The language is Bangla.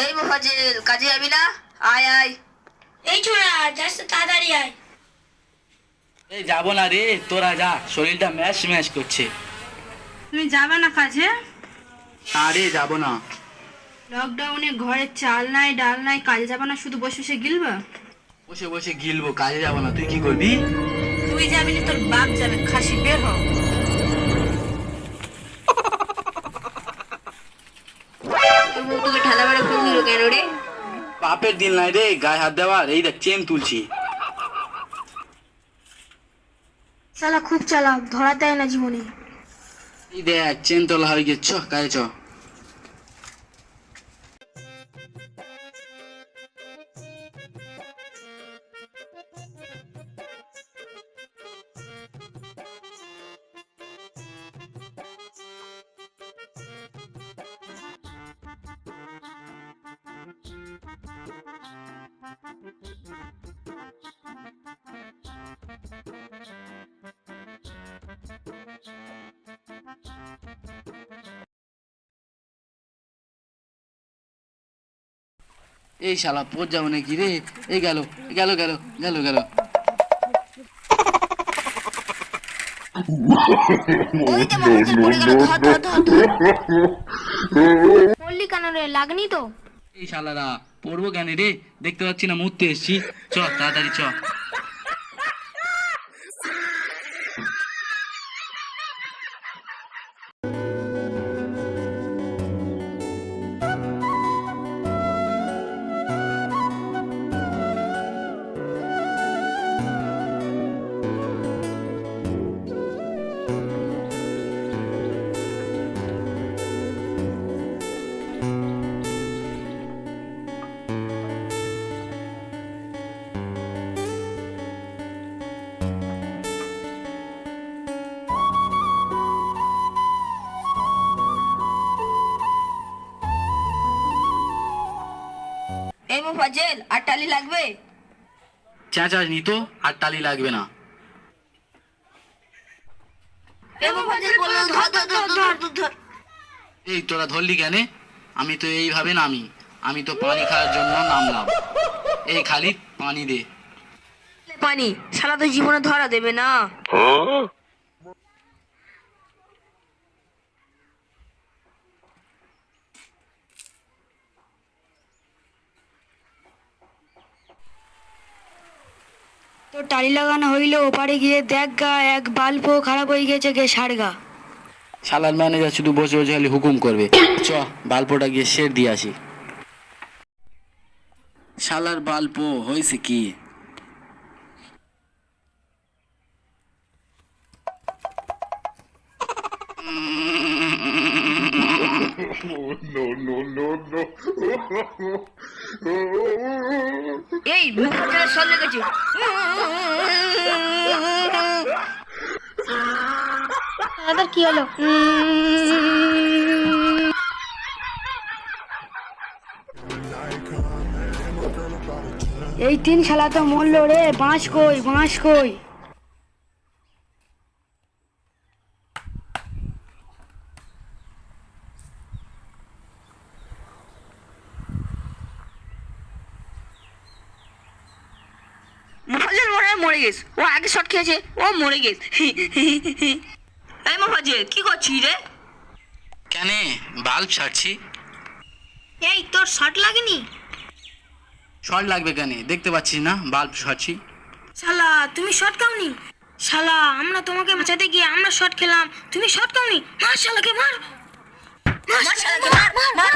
এই মোফাজ্জেল, কাজে যাবি না? আয় আয়। এই ছোড়া, যাস তো তাড়াতাড়ি আয়। এই যাবো না রে, তোরা যা, শরীরটা ম্যাশ ম্যাশ করছে। তুমি যাবে না কাজে? আরে যাবো না। লকডাউনে ঘরে চাল নাই ডাল নাই, কাজে যাবে না, শুধু বসে বসে গিলবা? বসে বসে গিলবো, কাজে যাবো না। তুই কি করবি? তুই যাবি না, তোর বাপ যাবে। খাসি বের হ। তোর বউকে ঠান্ডা মারা ফোন দিল কেন রে? বাপের দিন নাই রে গায়ে হাত দেওয়ার। এই দেখ চেন তুলছি। শালা খুব চালাক, ধরা দেয় না জীবনে। এই দেখ চেন তোলা হয়ে গেছে, চ কাজে চ। এই শালা পড় যাবো নাকি রে? এই গেল গেল গেল গেল গেল। ওইতে মোফাজ্জেল পড়ে গেল, ধর ধর ধর ধর। পড়লি কেন রে? লাগনি তো? এই শালারা পড়বো কেন রে? দেখতে পাচ্ছি না মুততে এসছি। চ তাড়াতাড়ি চ। এই মোফাজ্জেল, আর টালি লাগবে? চেঁচাস নি তো, আর টালি লাগবে না। এই মোফাজ্জেল বললো ধর ধর ধর ধর ধর ধর। এই তোরা ধরলি কেন? আমি তো এইভাবে নামি। আমি তো পানি খাওয়ার জন্য নামলাম। এই খালি পানি দে। পানি? শালা তো জীবনে ধরা দেবে না। তোর টালি লাগানো হইলো, ওপারে গিয়ে দেখ গা, এক বাল্বও খারাপ হয়ে গেছে গে সারগা। শালার ম্যানেজার শুধু বসে বসে খালি হুকুম করবে। চ বাল্পটা গিয়ে শের দিয়ে আসি। শালার বাল্প হয়েছে কি? এই মোফাজ্জেলের সব লেগেছে। দাদার কি হলো? এই তিন শালা তো মরলো রে। বাঁশ কই, বাঁশ কই? মোফাজ্জেল মনে হয় মরে গেছে। ও আগে শট খেয়েছে, ও মরে গেছে। এই মোফাজ্জেল, কি করছিস রে? কেন বাল্ব ছাড়ছি? এই তোর শর্ট লাগেনি? শর্ট লাগবে কেন? দেখতে পাচ্ছিস না বাল্ব ছাড়ছি। শালা তুমি শর্ট খাওনি? শালা আমরা তোমাকে বাঁচাতে গিয়ে আমরা শর্ট খেলাম, তুমি শর্ট খাওনি? মার শালাকে, মার মার শালাকে, মার মার মার।